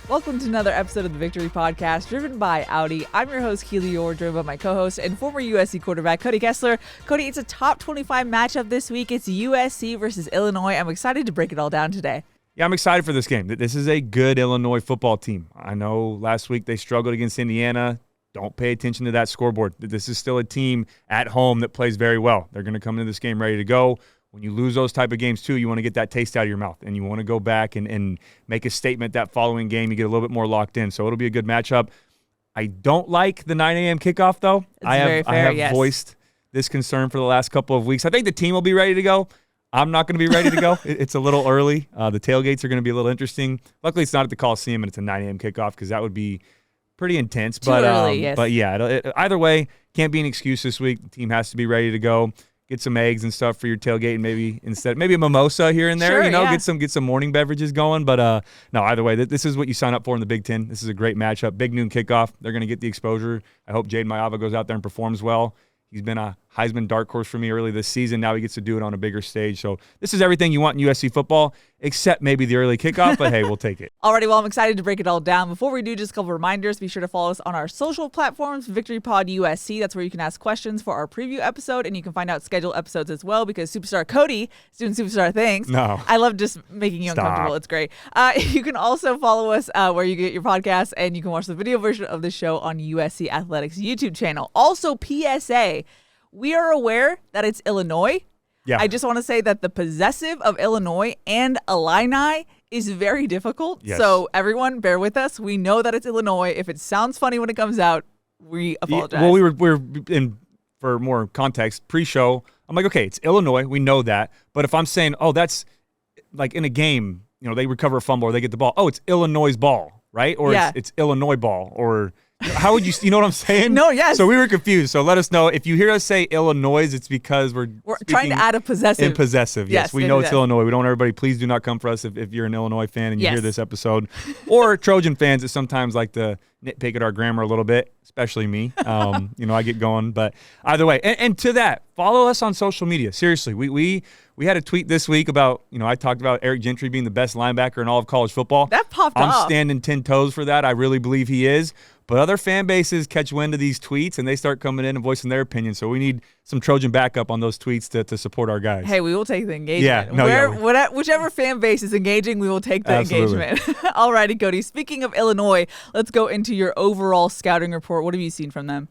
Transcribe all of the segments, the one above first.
Welcome to another episode of the Victory Podcast, driven by Audi. I'm your host, Keely Eure, joined by my co-host and former USC quarterback, Cody Kessler. Cody, it's a top 25 matchup this week. It's USC versus Illinois. I'm excited to break it all down today. Yeah, I'm excited for this game. This is a good Illinois football team. I know last week they struggled against Indiana. Don't pay attention to that scoreboard. This is still a team at home that plays very well. They're going to come into this game ready to go. When you lose those type of games, too, you want to get that taste out of your mouth, and you want to go back and make a statement that following game. You get a little bit more locked in, so it'll be a good matchup. I don't like the 9 a.m. kickoff, though. I have voiced this concern for the last couple of weeks. I think the team will be ready to go. I'm not going to be ready to go. It's a little early. The tailgates are going to be a little interesting. Luckily, it's not at the Coliseum, and it's a 9 a.m. kickoff because that would be pretty intense. Too early, yes. But yeah, either way, can't be an excuse this week. The team has to be ready to go. Get some eggs and stuff for your tailgate, and maybe a mimosa here and there. Sure, get some morning beverages going. But no, either way, this is what you sign up for in the Big Ten. This is a great matchup. Big noon kickoff. They're going to get the exposure. I hope Jaden Maiava goes out there and performs well. He's been a Heisman dark horse for me early this season. Now he gets to do it on a bigger stage. So this is everything you want in USC football, except maybe the early kickoff. But hey, we'll take it. Alrighty, well, I'm excited to break it all down. Before we do, just a couple reminders. Be sure to follow us on our social platforms, Victory Pod USC. That's where you can ask questions for our preview episode, and you can find out scheduled episodes as well because Superstar Cody is doing Superstar things. No. I love just making you uncomfortable. It's great. You can also follow us where you get your podcasts, and you can watch the video version of the show on USC Athletics YouTube channel. Also, PSA. We are aware that it's Illinois. Yeah. I just want to say that the possessive of Illinois and Illini is very difficult. Yes. So everyone, bear with us. We know that it's Illinois. If it sounds funny when it comes out, we apologize. Well, we were in, for more context, pre-show, I'm like, okay, it's Illinois. We know that. But if I'm saying, oh, that's like in a game, they recover a fumble or they get the ball. Oh, it's Illinois' ball, right? Or yeah. it's Illinois ball, or how would you know what I'm saying? No, yes. So we were confused. So let us know. If you hear us say Illinois, it's because we're trying to add a possessive. In possessive, yes. We know it's Illinois. We don't want everybody, please do not come for us if you're an Illinois fan and you hear this episode. Or Trojan fans that sometimes like to nitpick at our grammar a little bit, especially me. I get going. But either way, and to that, follow us on social media. Seriously, we had a tweet this week about, I talked about Eric Gentry being the best linebacker in all of college football. That popped up. I'm standing 10 toes for that. I really believe he is. But other fan bases catch wind of these tweets, and they start coming in and voicing their opinion. So we need some Trojan backup on those tweets to support our guys. Hey, we will take the engagement. Whichever fan base is engaging, we will take the engagement. All righty, Cody. Speaking of Illinois, let's go into your overall scouting report. What have you seen from them?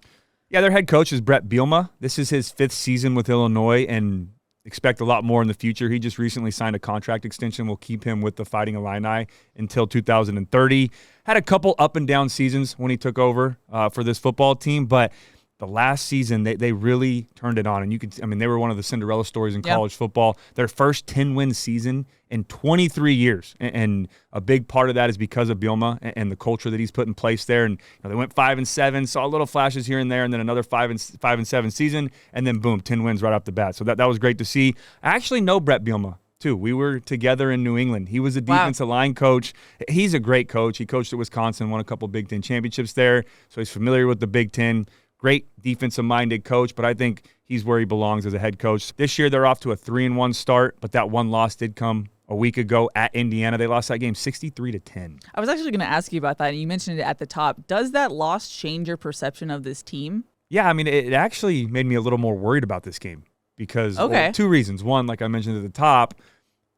Yeah, their head coach is Brett Bielema. This is his 5th season with Illinois, and expect a lot more in the future. He just recently signed a contract extension. We'll keep him with the Fighting Illini until 2030. Had a couple up and down seasons when he took over for this football team, but the last season they really turned it on. And they were one of the Cinderella stories in college football. Their first 10-win season in 23 years. And a big part of that is because of Bielema and the culture that he's put in place there. And they went 5-7, saw little flashes here and there, and then another 5-7 season, and then boom, 10 wins right off the bat. So that was great to see. I actually know Brett Bielema too. We were together in New England. He was a defensive line coach. He's a great coach. He coached at Wisconsin, won a couple Big Ten championships there. So he's familiar with the Big Ten. Great defensive-minded coach, but I think he's where he belongs as a head coach. This year they're off to a 3-1 start, but that one loss did come a week ago at Indiana. They lost that game 63-10. I was actually going to ask you about that, and you mentioned it at the top. Does that loss change your perception of this team? Yeah, it actually made me a little more worried about this game because two reasons. One, like I mentioned at the top,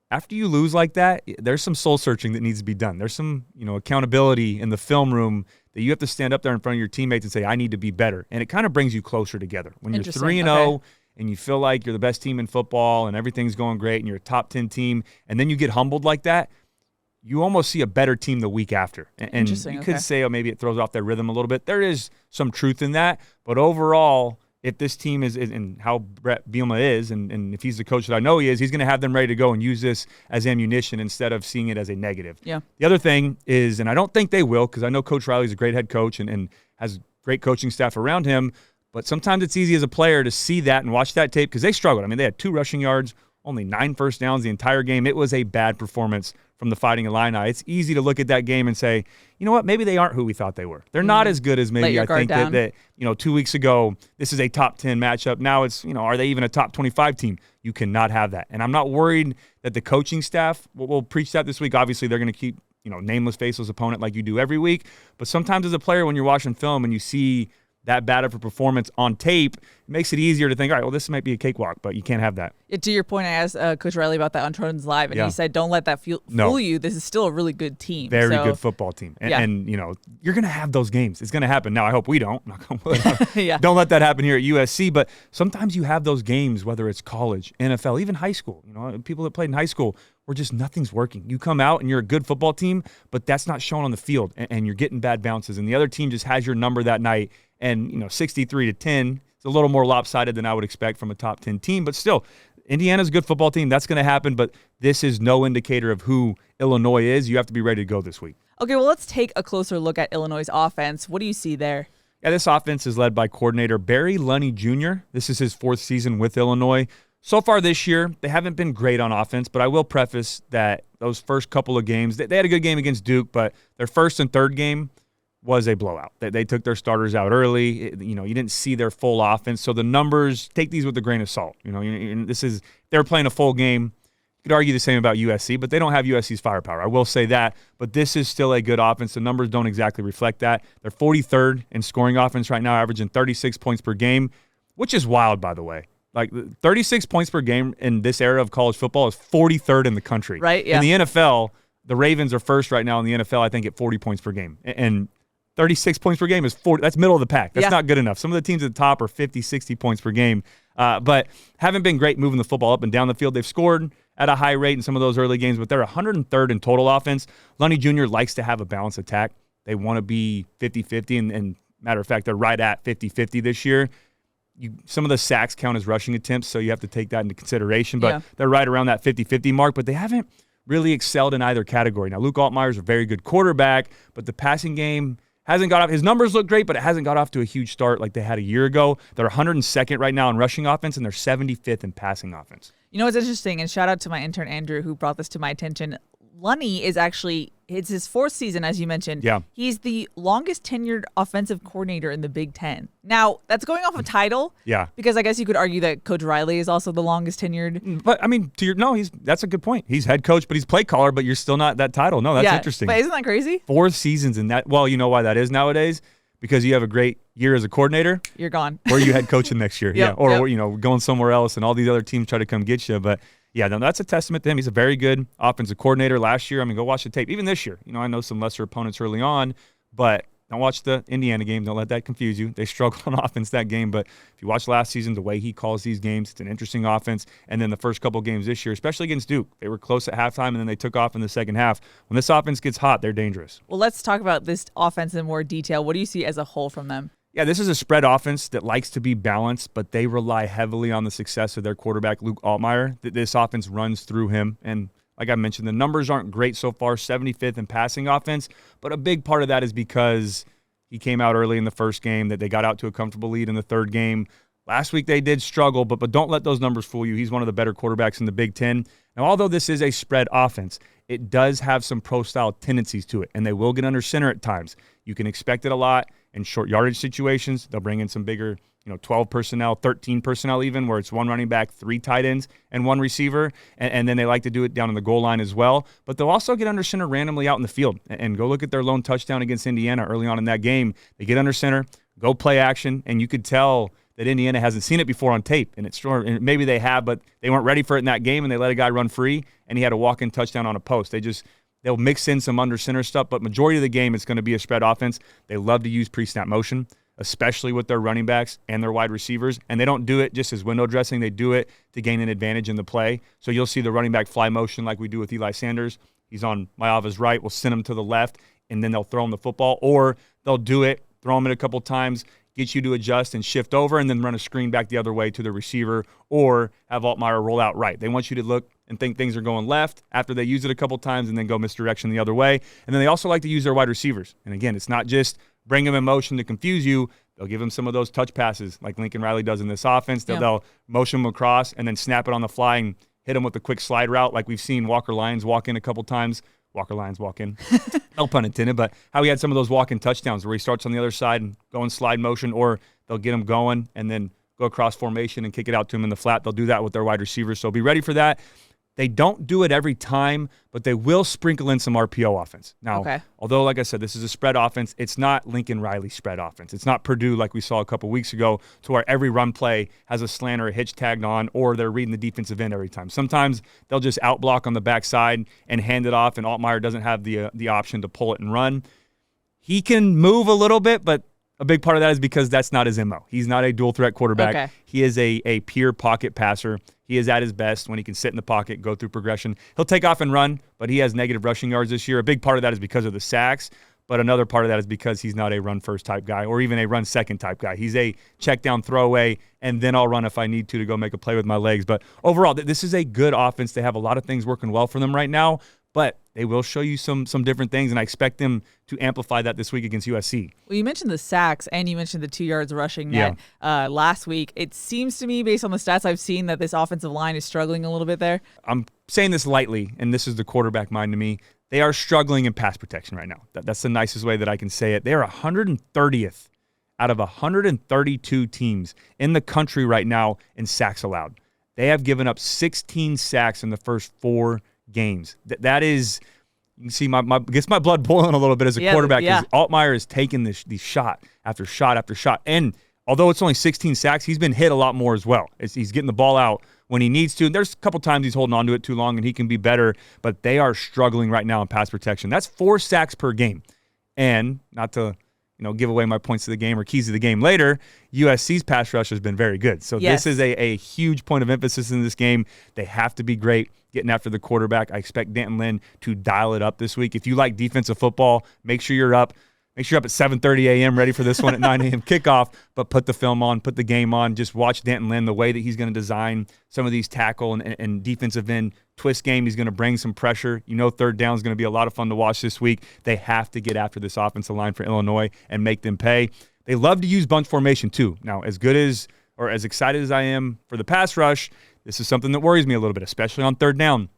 after you lose like that, there's some soul searching that needs to be done. There's some, accountability in the film room that you have to stand up there in front of your teammates and say, I need to be better. And it kind of brings you closer together. When you're 3-0 and you feel like you're the best team in football and everything's going great and you're a top 10 team, and then you get humbled like that, you almost see a better team the week after. And you could say, maybe it throws off their rhythm a little bit. There is some truth in that. But overall, if this team is and how Brett Bielema is, and if he's the coach that I know he is, he's going to have them ready to go and use this as ammunition instead of seeing it as a negative. Yeah. The other thing is, and I don't think they will, because I know Coach Riley's a great head coach and has great coaching staff around him, but sometimes it's easy as a player to see that and watch that tape because they struggled. They had 2 rushing yards, only 9 first downs the entire game. It was a bad performance from the Fighting Illini. It's easy to look at that game and say, you know what, maybe they aren't who we thought they were. They're not as good as maybe I think that 2 weeks ago, this is a top 10 matchup. Now it's, are they even a top 25 team? You cannot have that. And I'm not worried that the coaching staff will preach that this week. Obviously, they're going to keep, nameless faceless opponent like you do every week. But sometimes as a player, when you're watching film and you see that bad of a performance on tape, it makes it easier to think, all right, well, this might be a cakewalk, but you can't have that. To your point, I asked Coach Riley about that on Trojans Live, and he said, don't let that fool you. This is still a really good team. Very good football team. And you're going to have those games. It's going to happen. Now, I hope we don't. Don't let that happen here at USC. But sometimes you have those games, whether it's college, NFL, even high school. People that played in high school where just nothing's working. You come out and you're a good football team, but that's not shown on the field, and you're getting bad bounces. And the other team just has your number that night. And 63-10 is a little more lopsided than I would expect from a top 10 team, but still, Indiana's a good football team. That's going to happen, but this is no indicator of who Illinois is. You have to be ready to go this week. Okay, well, let's take a closer look at Illinois' offense. What do you see there? Yeah, this offense is led by coordinator Barry Lunney Jr. This is his 4th season with Illinois. So far this year, they haven't been great on offense, but I will preface that those first couple of games, they had a good game against Duke, but their first and third game was a blowout. They took their starters out early. You didn't see their full offense. So the numbers, take these with a grain of salt. They're playing a full game. You could argue the same about USC, but they don't have USC's firepower. I will say that. But this is still a good offense. The numbers don't exactly reflect that. They're 43rd in scoring offense right now, averaging 36 points per game, which is wild, by the way. Like 36 points per game in this era of college football is 43rd in the country. Right, yeah. In the NFL, the Ravens are first right now in the NFL, I think, at 40 points per game. And 36 points per game is 40. That's middle of the pack. That's not good enough. Some of the teams at the top are 50, 60 points per game, but haven't been great moving the football up and down the field. They've scored at a high rate in some of those early games, but they're 103rd in total offense. Lunney Jr. likes to have a balanced attack. They want to be 50-50, and matter of fact, they're right at 50-50 this year. Some of the sacks count as rushing attempts, so you have to take that into consideration, but they're right around that 50-50 mark, but they haven't really excelled in either category. Now, Luke Altmaier's a very good quarterback, but the passing game hasn't got off. His numbers look great, but it hasn't got off to a huge start like they had a year ago. They're 102nd right now in rushing offense, and they're 75th in passing offense. It's interesting, and shout out to my intern, Andrew, who brought this to my attention. Lunney is actually, it's his 4th season, as you mentioned. Yeah. He's the longest tenured offensive coordinator in the Big Ten. Now, that's going off of title. Yeah. Because I guess you could argue that Coach Riley is also the longest tenured. But, that's a good point. He's head coach, but he's play caller, but you're still not that title. No, that's interesting. But isn't that crazy? 4 seasons in that. Well, you know why that is nowadays? Because you have a great year as a coordinator. You're gone. Or you head coaching next year. Or going somewhere else and all these other teams try to come get you. But yeah, no, that's a testament to him. He's a very good offensive coordinator last year. Go watch the tape. Even this year, I know some lesser opponents early on, but don't watch the Indiana game. Don't let that confuse you. They struggled on offense that game, but if you watch last season, the way he calls these games, it's an interesting offense. And then the first couple games this year, especially against Duke, they were close at halftime, and then they took off in the second half. When this offense gets hot, they're dangerous. Well, let's talk about this offense in more detail. What do you see as a whole from them? Yeah, this is a spread offense that likes to be balanced, but they rely heavily on the success of their quarterback, Luke Altmaier. This offense runs through him, and like I mentioned, the numbers aren't great so far, 75th in passing offense, but a big part of that is because he came out early in the first game, that they got out to a comfortable lead in the third game. Last week they did struggle, but don't let those numbers fool you. He's one of the better quarterbacks in the Big Ten. Now, although this is a spread offense, it does have some pro-style tendencies to it, and they will get under center at times. You can expect it a lot in short yardage situations. They'll bring in some bigger 12 personnel, 13 personnel even, where it's one running back, 3 tight ends, and 1 receiver. And then they like to do it down on the goal line as well. But they'll also get under center randomly out in the field. And go look at their lone touchdown against Indiana early on in that game. They get under center, go play action, and you could tell that Indiana hasn't seen it before on tape. And maybe they have, but they weren't ready for it in that game, and they let a guy run free, and he had a walk-in touchdown on a post. They'll mix in some under center stuff, but majority of the game it's going to be a spread offense. They love to use pre-snap motion, especially with their running backs and their wide receivers. And they don't do it just as window dressing. They do it to gain an advantage in the play. So you'll see the running back fly motion like we do with Eli Sanders. He's on Maava's right. We'll send him to the left, and then they'll throw him the football. Or they'll do it, throw him it a couple times, get you to adjust and shift over, and then run a screen back the other way to the receiver, or have Altmaier roll out right. They want you to look and think things are going left after they use it a couple times and then go misdirection the other way. And then they also like to use their wide receivers. And again, it's not just bring them in motion to confuse you. They'll give them some of those touch passes like Lincoln Riley does in this offense. They'll motion them across and then snap it on the fly and hit them with a quick slide route like we've seen Walker Lyons walk in a couple times. Walker Lyons walk in. No pun intended, but how he had some of those walk-in touchdowns where he starts on the other side and go in slide motion, or they'll get him going and then go across formation and kick it out to him in the flat. They'll do that with their wide receivers. So be ready for that. They don't do it every time, but they will sprinkle in some RPO offense. Now, although, like I said, this is a spread offense, it's not Lincoln Riley spread offense. It's not Purdue like we saw a couple weeks ago to where every run play has a slant or a hitch tagged on, or they're reading the defensive end every time. Sometimes they'll just outblock on the backside and hand it off, and Altmaier doesn't have the option to pull it and run. He can move a little bit, but a big part of that is because that's not his MO. He's not a dual-threat quarterback. Okay. He is a pure pocket passer. He is at his best when he can sit in the pocket, go through progression. He'll take off and run, but he has negative rushing yards this year. A big part of that is because of the sacks, but another part of that is because he's not a run-first type guy or even a run-second type guy. He's a check-down throwaway, and then I'll run if I need to go make a play with my legs. But overall, this is a good offense. They have a lot of things working well for them right now, but they will show you some different things, and I expect them to amplify that this week against USC. Well, you mentioned the sacks, and you mentioned the 2 yards rushing net last week. It seems to me, based on the stats I've seen, that this offensive line is struggling a little bit there. I'm saying this lightly, and this is the quarterback mind to me. They are struggling in pass protection right now. That's the nicest way that I can say it. They are 130th out of 132 teams in the country right now in sacks allowed. They have given up 16 sacks in the first 4 games. That is, you can see gets my blood boiling a little bit as a quarterback because Altmaier is taking these shot after shot after shot. And although it's only 16 sacks, he's been hit a lot more as well. He's getting the ball out when he needs to. And there's a couple times he's holding on to it too long and he can be better, but they are struggling right now in pass protection. That's 4 sacks per game. And not to give away my points to the game or keys to the game later, USC's pass rush has been very good. So this is a huge point of emphasis in this game. They have to be great getting after the quarterback. I expect D'Anton Lynn to dial it up this week. If you like defensive football, make sure you're up. Make sure you're up at 7:30 a.m. ready for this one at 9 a.m. kickoff, but put the film on, put the game on. Just watch D'Anton Lynn, the way that he's going to design some of these tackle and defensive end twist game. He's going to bring some pressure. Third down is going to be a lot of fun to watch this week. They have to get after this offensive line for Illinois and make them pay. They love to use bunch formation too. Now, as excited as I am for the pass rush, this is something that worries me a little bit, especially on third down.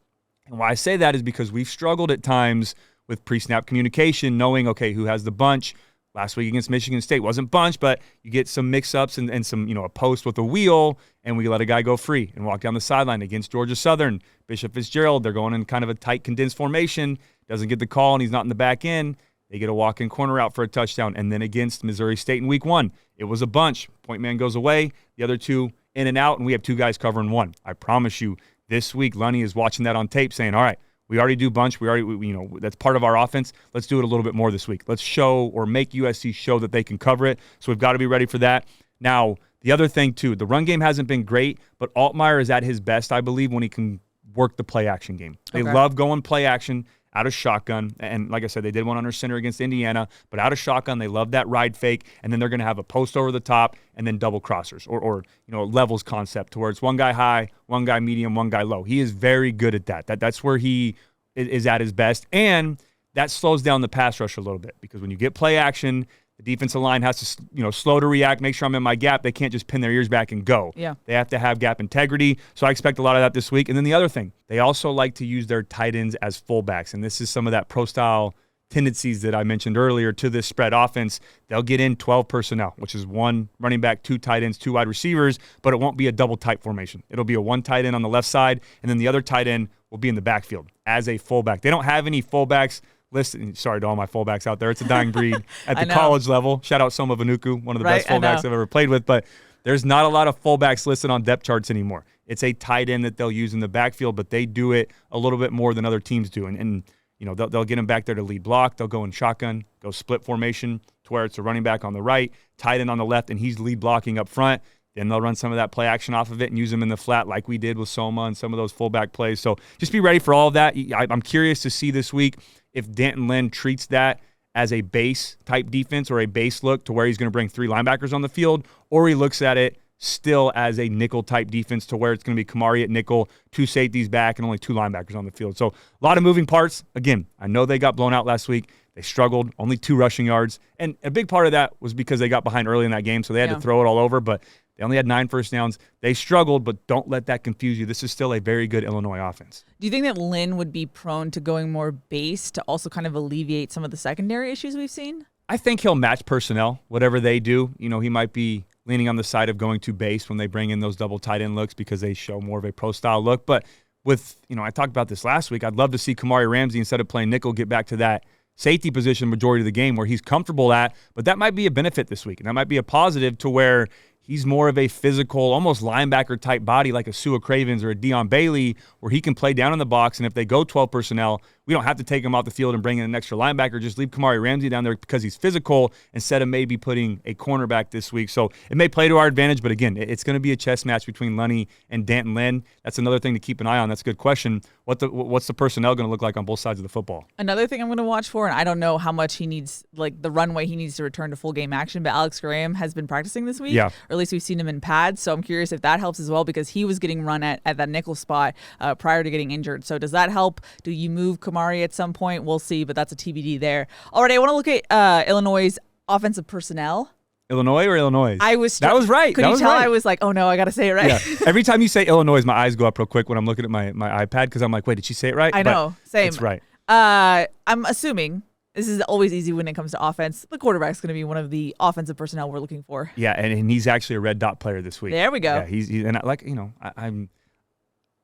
And why I say that is because we've struggled at times with pre-snap communication, knowing, okay, who has the bunch. Last week against Michigan State wasn't bunch, but you get some mix-ups and some, a post with a wheel, and we let a guy go free and walk down the sideline. Against Georgia Southern, Bishop Fitzgerald, they're going in kind of a tight, condensed formation, doesn't get the call, and he's not in the back end. They get a walk-in corner out for a touchdown. And then against Missouri State in week 1, it was a bunch. Point man goes away, the other 2 in and out, and we have 2 guys covering 1. I promise you, this week, Lunny is watching that on tape saying, all right, we already do bunch. That's part of our offense. Let's do it a little bit more this week. Let's show or make USC show that they can cover it. So we've got to be ready for that. Now, the other thing, too, the run game hasn't been great, but Altmaier is at his best, I believe, when he can work the play-action game. They love going play-action out of shotgun. And like I said, they did one under center against Indiana, but out of shotgun, they love that ride fake, and then they're going to have a post over the top and then double crossers or levels concept to where it's one guy high, one guy medium, one guy low. He is very good at that. That's where he is at his best, and that slows down the pass rush a little bit because when you get play action, the defensive line has to slow to react, make sure I'm in my gap. They can't just pin their ears back and go. Yeah. They have to have gap integrity, so I expect a lot of that this week. And then the other thing, they also like to use their tight ends as fullbacks, and this is some of that pro-style tendencies that I mentioned earlier to this spread offense. They'll get in 12 personnel, which is 1 running back, 2 tight ends, 2 wide receivers, but it won't be a double tight formation. It'll be a 1 tight end on the left side, and then the other tight end will be in the backfield as a fullback. They don't have any fullbacks listed. Sorry to all my fullbacks out there. It's a dying breed at the college level. Shout out Soma Vanuku, one of the best fullbacks I've ever played with, but there's not a lot of fullbacks listed on depth charts anymore. It's a tight end that they'll use in the backfield, but they do it a little bit more than other teams do. And they'll get him back there to lead block. They'll go in shotgun, go split formation to where it's a running back on the right, tight end on the left, and he's lead blocking up front. Then they'll run some of that play action off of it and use them in the flat like we did with Soma and some of those fullback plays. So just be ready for all of that. I'm curious to see this week if D'Anton Lynn treats that as a base type defense or a base look to where he's going to bring 3 linebackers on the field, or he looks at it still as a nickel type defense to where it's going to be Kamari at nickel, 2 safeties back, and only 2 linebackers on the field. So a lot of moving parts. Again, I know they got blown out last week. They struggled, only 2 rushing yards. And a big part of that was because they got behind early in that game, so they had to throw it all over. But they only had 9 first downs. They struggled, but don't let that confuse you. This is still a very good Illinois offense. Do you think that Lynn would be prone to going more base to also kind of alleviate some of the secondary issues we've seen? I think he'll match personnel, whatever they do. He might be leaning on the side of going to base when they bring in those double tight end looks because they show more of a pro-style look. But with, I talked about this last week. I'd love to see Kamari Ramsey, instead of playing nickel, get back to that safety position majority of the game where he's comfortable at. But that might be a benefit this week, and that might be a positive to where he's more of a physical, almost linebacker-type body like a Sua Cravens or a Deion Bailey, where he can play down in the box, and if they go 12 personnel, we don't have to take him off the field and bring in an extra linebacker. Just leave Kamari Ramsey down there because he's physical instead of maybe putting a cornerback this week. So it may play to our advantage, but again, it's going to be a chess match between Lunny and Danton Lynn. That's another thing to keep an eye on. That's a good question. What's the personnel going to look like on both sides of the football? Another thing I'm going to watch for, and I don't know how much he needs, like the runway he needs to return to full game action, but Alex Graham has been practicing this week. Yeah. Or at least we've seen him in pads. So I'm curious if that helps as well, because he was getting run at that nickel spot prior to getting injured. So does that help? Do you move Kamari at some point? We'll see, but that's a TBD there. All right, I want to look at Illinois' offensive personnel. Illinois or Illinois? That was right. Could that you was tell right. I was like, oh no, I got to say it right. Yeah. Every time you say Illinois, my eyes go up real quick when I'm looking at my iPad, because I'm like, wait, did she say it right? I know. Same. It's right. I'm assuming this is always easy when it comes to offense. The quarterback's going to be one of the offensive personnel we're looking for. Yeah, and he's actually a red dot player this week. There we go. Yeah, he's and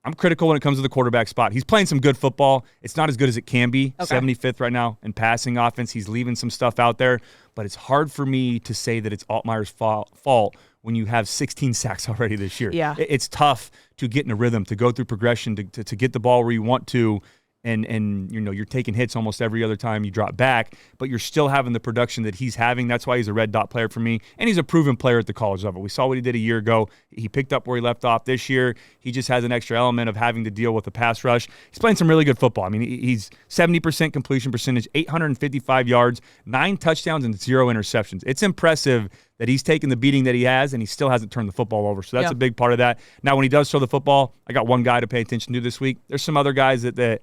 I'm critical when it comes to the quarterback spot. He's playing some good football. It's not as good as it can be. Okay. 75th right now in passing offense. He's leaving some stuff out there, but it's hard for me to say that it's Altmaier's fault when you have 16 sacks already this year. Yeah. It's tough to get in a rhythm, to go through progression, to get the ball where you want to. And you're taking hits almost every other time you drop back, but you're still having the production that he's having. That's why he's a red dot player for me, and he's a proven player at the college level. We saw what he did a year ago. He picked up where he left off this year. He just has an extra element of having to deal with the pass rush. He's playing some really good football. I mean, he's 70% completion percentage, 855 yards, 9 touchdowns, and 0 interceptions. It's impressive that he's taken the beating that he has, and he still hasn't turned the football over. So that's a big part of that. Now, when he does throw the football, I got one guy to pay attention to this week. There's some other guys that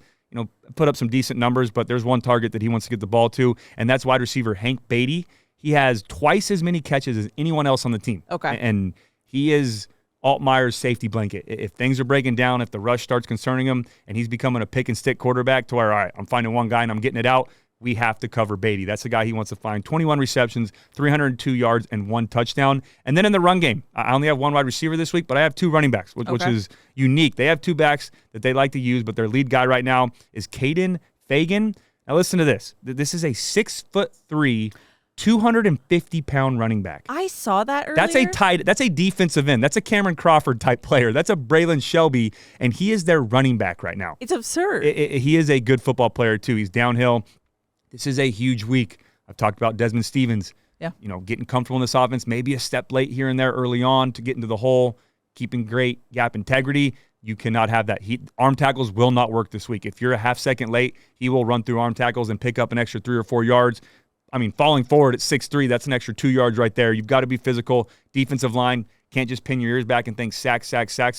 put up some decent numbers, but there's one target that he wants to get the ball to, and that's wide receiver Hank Beatty. He has twice as many catches as anyone else on the team. Okay. And he is Altmaier's safety blanket. If things are breaking down, if the rush starts concerning him, and he's becoming a pick-and-stick quarterback to where, all right, I'm finding one guy and I'm getting it out, we have to cover Beatty. That's the guy he wants to find. 21 receptions, 302 yards, and 1 touchdown. And then in the run game, I only have one wide receiver this week, but I have 2 running backs, which is unique. They have 2 backs that they like to use, but their lead guy right now is Caden Fagan. Now listen to this. This is a 6'3", 250-pound running back. I saw that earlier. That's a defensive end. That's a Cameron Crawford type player. That's a Braylon Shelby, and he is their running back right now. It's absurd. He is a good football player too. He's downhill. This is a huge week. I've talked about Desmond Stevens. Yeah. Getting comfortable in this offense, maybe a step late here and there early on to get into the hole, keeping great gap integrity. You cannot have that. Arm tackles will not work this week. If you're a half second late, he will run through arm tackles and pick up an extra 3 or 4 yards. I mean, falling forward at 6'3", that's an extra 2 yards right there. You've got to be physical. Defensive line can't just pin your ears back and think sacks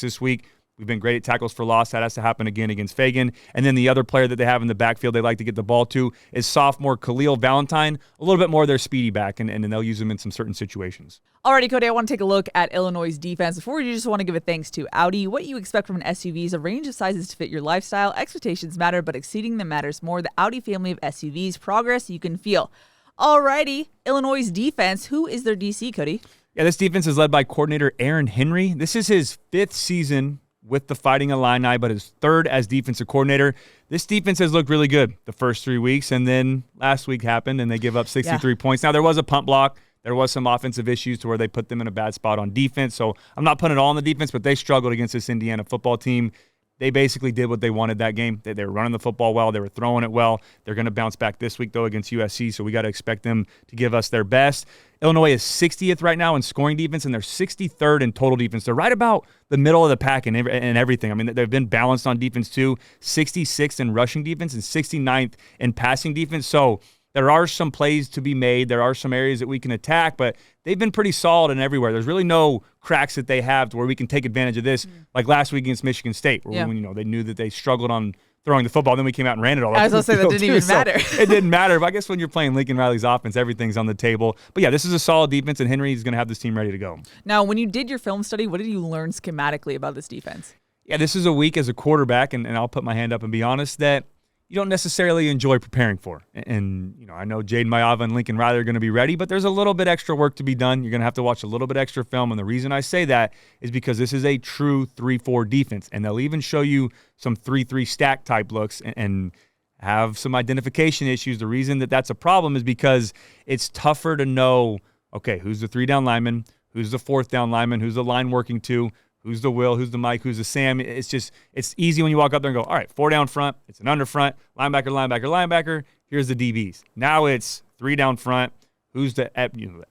this week. We've been great at tackles for loss. That has to happen again against Fagan. And then the other player that they have in the backfield they like to get the ball to is sophomore Khalil Valentine. A little bit more of their speedy back, and they'll use him in some certain situations. Alrighty, Cody, I want to take a look at Illinois' defense. Before we just want to give a thanks to Audi. What you expect from an SUV is a range of sizes to fit your lifestyle. Expectations matter, but exceeding them matters more. The Audi family of SUVs, progress you can feel. Alrighty, Illinois' defense. Who is their DC, Cody? Yeah, this defense is led by coordinator Aaron Henry. This is his 5th season with the Fighting Illini, but his 3rd as defensive coordinator. This defense has looked really good the first 3 weeks, and then last week happened, and they give up 63 points. Now, there was a punt block. There was some offensive issues to where they put them in a bad spot on defense, so I'm not putting it all on the defense, but they struggled against this Indiana football team. They basically did what they wanted that game. They were running the football well. They were throwing it well. They're going to bounce back this week, though, against USC, so we got to expect them to give us their best. Illinois is 60th right now in scoring defense, and they're 63rd in total defense. They're right about the middle of the pack and everything. I mean, they've been balanced on defense, too. 66th in rushing defense and 69th in passing defense. So there are some plays to be made. There are some areas that we can attack, but they've been pretty solid and everywhere. There's really no cracks that they have to where we can take advantage of this, like last week against Michigan State, where when, they knew that they struggled on throwing the football. Then we came out and ran it all. I was going to say that didn't even matter. It didn't matter. But I guess when you're playing Lincoln Riley's offense, everything's on the table. But yeah, this is a solid defense, and Henry's going to have this team ready to go. Now, when you did your film study, what did you learn schematically about this defense? Yeah, this is a week as a quarterback, and I'll put my hand up and be honest that you don't necessarily enjoy preparing for. And I know Jaden Maiava and Lincoln Riley are going to be ready, but there's a little bit extra work to be done. You're going to have to watch a little bit extra film. And the reason I say that is because this is a true 3-4 defense. And they'll even show you some 3-3 stack type looks and have some identification issues. The reason that that's a problem is because it's tougher to know, okay, who's the 3-down lineman, who's the 4th-down lineman, who's the line working to, who's the Will, who's the Mike, who's the Sam. It's easy when you walk up there and go, all right, 4 down front, it's an under front, linebacker, linebacker, linebacker, here's the DBs. Now it's 3 down front, who's the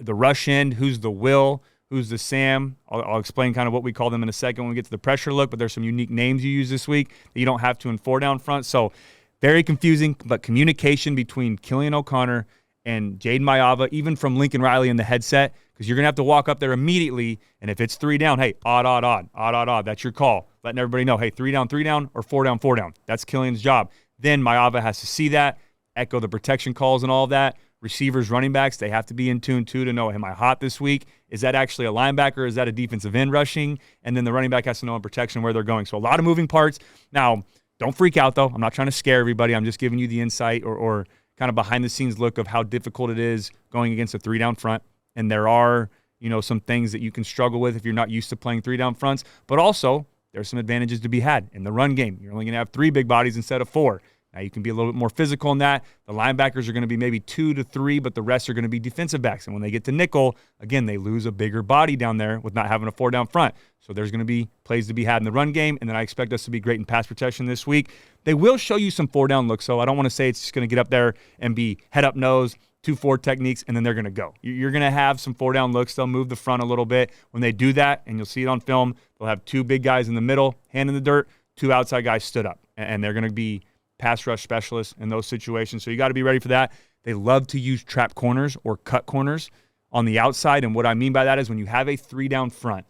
rush end, who's the Will, who's the Sam. I'll explain kind of what we call them in a second when we get to the pressure look, but there's some unique names you use this week that you don't have to in 4 down front. So very confusing, but communication between Killian O'Connor and Jaden Maiava, even from Lincoln Riley in the headset, because you're going to have to walk up there immediately, and if it's 3 down, hey, odd, that's your call. Letting everybody know, hey, 3 down, or 4 down. That's Killian's job. Then Maiava has to see that, echo the protection calls and all of that. Receivers, running backs, they have to be in tune, too, to know, am I hot this week? Is that actually a linebacker? Is that a defensive end rushing? And then the running back has to know in protection where they're going. So a lot of moving parts. Now, don't freak out, though. I'm not trying to scare everybody. I'm just giving you the insight or kind of behind-the-scenes look of how difficult it is going against a 3-down front. And there are, some things that you can struggle with if you're not used to playing 3-down fronts. But also, there's some advantages to be had in the run game. You're only going to have 3 big bodies instead of 4. Now, you can be a little bit more physical in that. The linebackers are going to be maybe 2 to 3, but the rest are going to be defensive backs. And when they get to nickel, again, they lose a bigger body down there with not having a 4-down front. So there's going to be plays to be had in the run game, and then I expect us to be great in pass protection this week. They will show you some 4-down looks, so I don't want to say it's just going to get up there and be head up nose, 2-4 techniques, and then they're going to go. You're going to have some 4-down looks. They'll move the front a little bit. When they do that, and you'll see it on film, they'll have 2 big guys in the middle, hand in the dirt, 2 outside guys stood up, and they're going to be pass rush specialists in those situations. So you got to be ready for that. They love to use trap corners or cut corners on the outside, and what I mean by that is when you have a 3-down front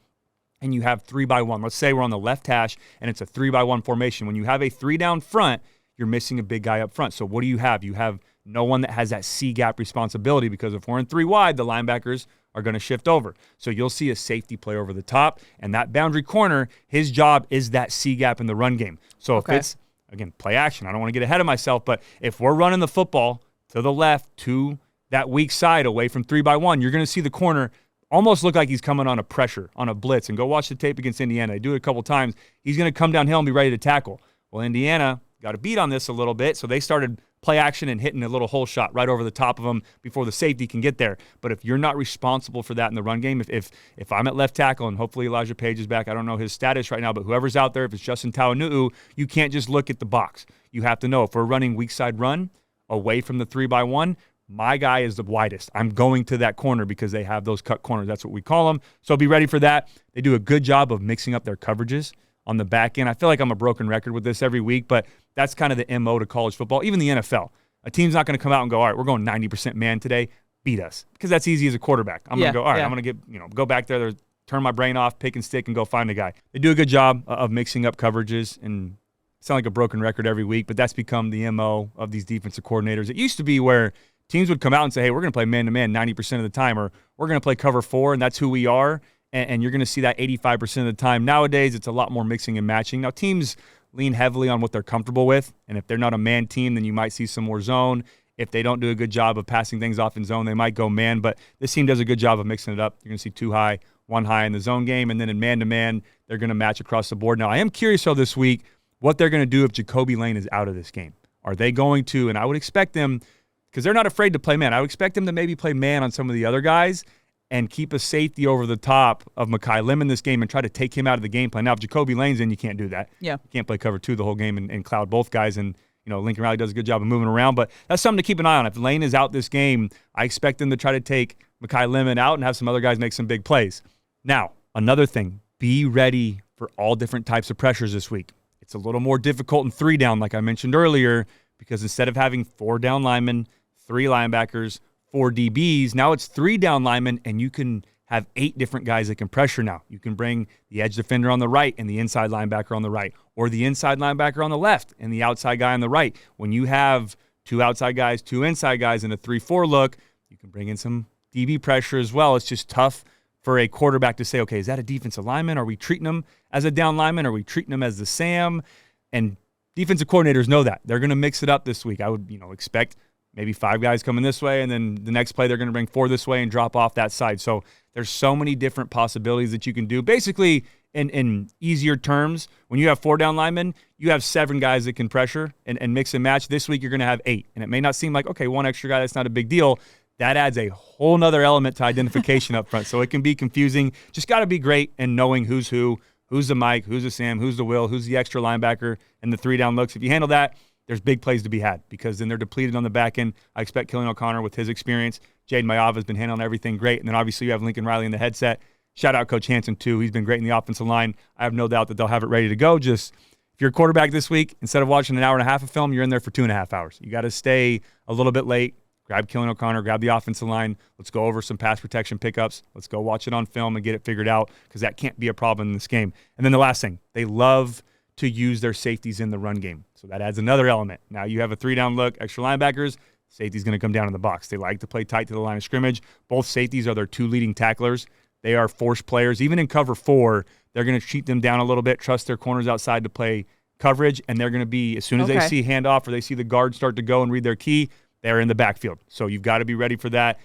and you have 3-by-1. Let's say we're on the left hash and it's a 3-by-1 formation. When you have a 3-down front, you're missing a big guy up front. So what do you have? You have no one that has that C-gap responsibility, because if we're in 3 wide, the linebackers are going to shift over. So you'll see a safety play over the top, and that boundary corner, his job is that C-gap in the run game. So if it's, again, play action, I don't want to get ahead of myself, but if we're running the football to the left to that weak side away from 3-by-1, you're going to see the corner almost look like he's coming on a pressure, on a blitz. And go watch the tape against Indiana. They do it a couple times. He's going to come downhill and be ready to tackle. Well, Indiana got a beat on this a little bit, so they started play action and hitting a little hole shot right over the top of him before the safety can get there. But if you're not responsible for that in the run game, if I'm at left tackle and hopefully Elijah Page is back, I don't know his status right now, but whoever's out there, if it's Justin Tauanu'u, you can't just look at the box. You have to know if we're running weak side run away from the 3-by-1, my guy is the widest. I'm going to that corner because they have those cut corners. That's what we call them. So be ready for that. They do a good job of mixing up their coverages on the back end. I feel like I'm a broken record with this every week, but that's kind of the MO to college football, even the NFL. A team's not going to come out and go, all right, we're going 90% man today, beat us. Because that's easy as a quarterback. I'm going to go, all right, I'm going to go back there, turn my brain off, pick and stick, and go find a guy. They do a good job of mixing up coverages, and sound like a broken record every week, but that's become the MO of these defensive coordinators. It used to be where teams would come out and say, hey, we're going to play man-to-man 90% of the time, or we're going to play cover 4, and that's who we are, and you're going to see that 85% of the time. Nowadays, it's a lot more mixing and matching. Now, teams lean heavily on what they're comfortable with, and if they're not a man team, then you might see some more zone. If they don't do a good job of passing things off in zone, they might go man, but this team does a good job of mixing it up. You're going to see 2 high, 1 high in the zone game, and then in man-to-man, they're going to match across the board. Now, I am curious, though, this week, what they're going to do if Jacoby Lane is out of this game. Are they going to, and I would expect them, because they're not afraid to play man, I would expect them to maybe play man on some of the other guys and keep a safety over the top of Mekhi Lim in this game and try to take him out of the game plan. Now, if Jacoby Lane's in, you can't do that. Yeah. You can't play cover 2 the whole game and cloud both guys. And, Lincoln Riley does a good job of moving around. But that's something to keep an eye on. If Lane is out this game, I expect them to try to take Mekhi Lim out and have some other guys make some big plays. Now, another thing, be ready for all different types of pressures this week. It's a little more difficult in 3 down, like I mentioned earlier, because instead of having 4 down linemen, 3 linebackers, 4 DBs, now it's 3 down linemen, and you can have 8 different guys that can pressure now. You can bring the edge defender on the right and the inside linebacker on the right, or the inside linebacker on the left and the outside guy on the right. When you have 2 outside guys, 2 inside guys, and a 3-4 look, you can bring in some DB pressure as well. It's just tough for a quarterback to say, okay, is that a defensive lineman? Are we treating him as a down lineman? Are we treating him as the Sam? And defensive coordinators know that. They're going to mix it up this week. I would, expect maybe 5 guys coming this way, and then the next play they're going to bring 4 this way and drop off that side. So there's so many different possibilities that you can do. Basically, in easier terms, when you have 4 down linemen, you have 7 guys that can pressure and mix and match. This week you're going to have 8. And it may not seem like, okay, 1 extra guy, that's not a big deal. That adds a whole nother element to identification up front. So it can be confusing. Just got to be great in knowing who's who, who's the Mike, who's the Sam, who's the Will, who's the extra linebacker, and the 3 down looks. If you handle that, there's big plays to be had because then they're depleted on the back end. I expect Keely O'Connor with his experience. Jaden Mayava has been handling everything great. And then obviously you have Lincoln Riley in the headset. Shout out Coach Hansen, too. He's been great in the offensive line. I have no doubt that they'll have it ready to go. Just if you're a quarterback this week, instead of watching an hour and a half of film, you're in there for 2.5 hours. You got to stay a little bit late. Grab Keely O'Connor, grab the offensive line. Let's go over some pass protection pickups. Let's go watch it on film and get it figured out because that can't be a problem in this game. And then the last thing, they love to use their safeties in the run game. So that adds another element. Now you have a 3-down look, extra linebackers. Safety's going to come down in the box. They like to play tight to the line of scrimmage. Both safeties are their 2 leading tacklers. They are force players. Even in cover 4, they're going to cheat them down a little bit, trust their corners outside to play coverage, and they're going to be, as soon as they see handoff or they see the guard start to go and read their key, they're in the backfield. So you've got to be ready for that.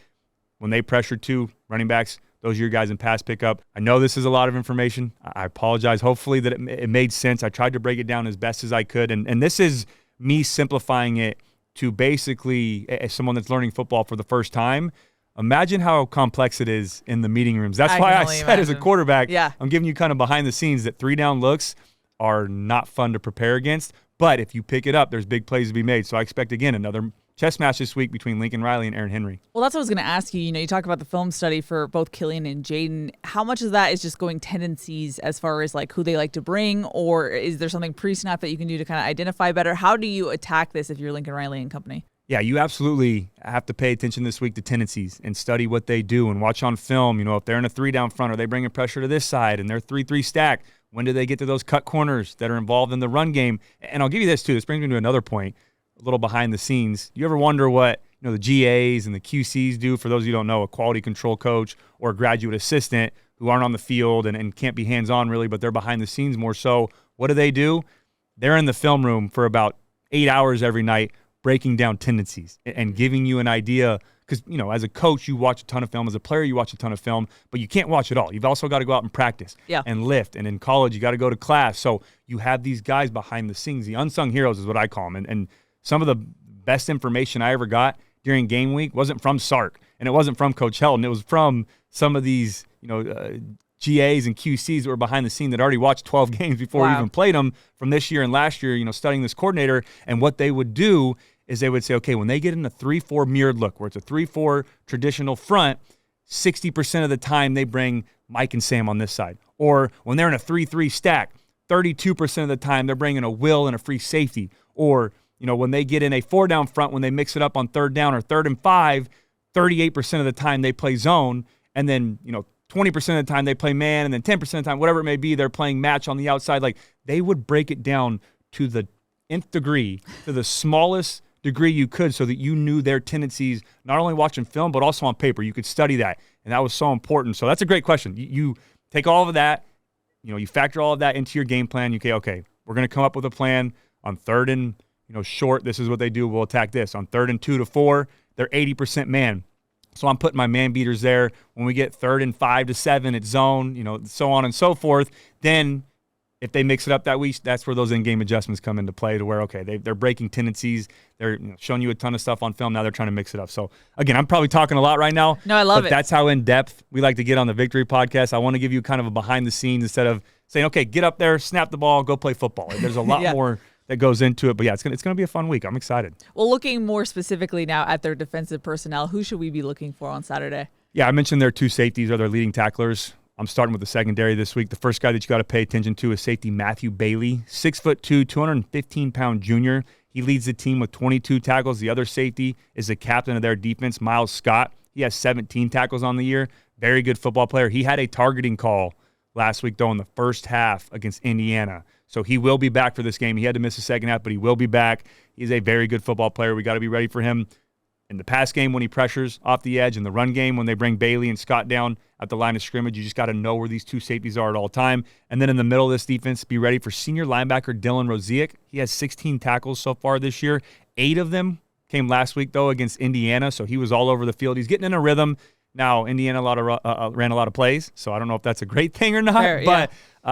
When they pressure 2 running backs, those are your guys in pass pickup. I know this is a lot of information. I apologize. Hopefully that it made sense. I tried to break it down as best as I could, and this is me simplifying it to basically, as someone that's learning football for the first time, imagine how complex it is in the meeting rooms. That's why I said as a quarterback, I'm giving you kind of behind the scenes that 3-down looks are not fun to prepare against. But if you pick it up, there's big plays to be made. So I expect, again, another chess match this week between Lincoln Riley and Aaron Henry. Well, that's what I was going to ask you. You talk about the film study for both Killian and Jaden. How much of that is just going tendencies as far as like who they like to bring, or is there something pre-snap that you can do to kind of identify better? How do you attack this if you're Lincoln Riley and company? Yeah, you absolutely have to pay attention this week to tendencies and study what they do and watch on film. If they're in a 3-down front, are they bringing pressure to this side and they're 3-3 stack? When do they get to those cut corners that are involved in the run game? And I'll give you this too. This brings me to another point, a little behind the scenes. You ever wonder what the GAs and the QCs do? For those of you who don't know, a quality control coach or a graduate assistant who aren't on the field and can't be hands-on really, but they're behind the scenes more so. What do? They're in the film room for about 8 hours every night breaking down tendencies and giving you an idea. Because, as a coach, you watch a ton of film. As a player, you watch a ton of film, but you can't watch it all. You've also got to go out and practice and lift. And in college, you got to go to class. So you have these guys behind the scenes. The unsung heroes is what I call them. And some of the best information I ever got during game week wasn't from Sark, and it wasn't from Coach Helton. It was from some of these, GAs and QCs that were behind the scene that already watched 12 games before we even played them from this year and last year, studying this coordinator. And what they would do is they would say, okay, when they get in a 3-4 mirrored look, where it's a 3-4 traditional front, 60% of the time they bring Mike and Sam on this side. Or when they're in a 3-3 stack, 32% of the time they're bringing a Will and a free safety. Or, when they get in a 4-down front, when they mix it up on 3rd down or 3rd and 5, 38% of the time they play zone. And then, 20% of the time they play man, and then 10% of the time, whatever it may be, they're playing match on the outside. Like, they would break it down to the nth degree, to the smallest degree you could, so that you knew their tendencies, not only watching film, but also on paper. You could study that, and that was so important. So that's a great question. You take all of that, you factor all of that into your game plan. Okay, we're going to come up with a plan on 3rd and short. This is what they do. We'll attack this. On 3rd and 2 to 4, they're 80% man. So I'm putting my man beaters there. When we get 3rd and 5 to 7, it's zone, so on and so forth. Then if they mix it up that week, that's where those in-game adjustments come into play to where, okay, they're breaking tendencies. They're showing you a ton of stuff on film. Now they're trying to mix it up. So, again, I'm probably talking a lot right now. No, I love it. That's how in-depth we like to get on the Victory Podcast. I want to give you kind of a behind-the-scenes instead of saying, okay, get up there, snap the ball, go play football. There's a lot more that goes into it. But, yeah, it's gonna be a fun week. I'm excited. Well, looking more specifically now at their defensive personnel, who should we be looking for on Saturday? Yeah, I mentioned their 2 safeties are their leading tacklers. I'm starting with the secondary this week. The first guy that you got to pay attention to is safety Matthew Bailey, 6'2", 215-pound junior. He leads the team with 22 tackles. The other safety is the captain of their defense, Miles Scott. He has 17 tackles on the year. Very good football player. He had a targeting call last week, though, in the first half against Indiana. So he will be back for this game. He had to miss the second half, but he will be back. He's a very good football player. We got to be ready for him in the pass game when he pressures off the edge, in the run game when they bring Bailey and Scott down at the line of scrimmage. You just got to know where these two safeties are at all time. And then in the middle of this defense, be ready for senior linebacker Dylan Roziek. He has 16 tackles so far this year. 8 of them came last week, though, against Indiana, so he was all over the field. He's getting in a rhythm. Now, Indiana ran a lot of plays, so I don't know if that's a great thing or not, Fair, but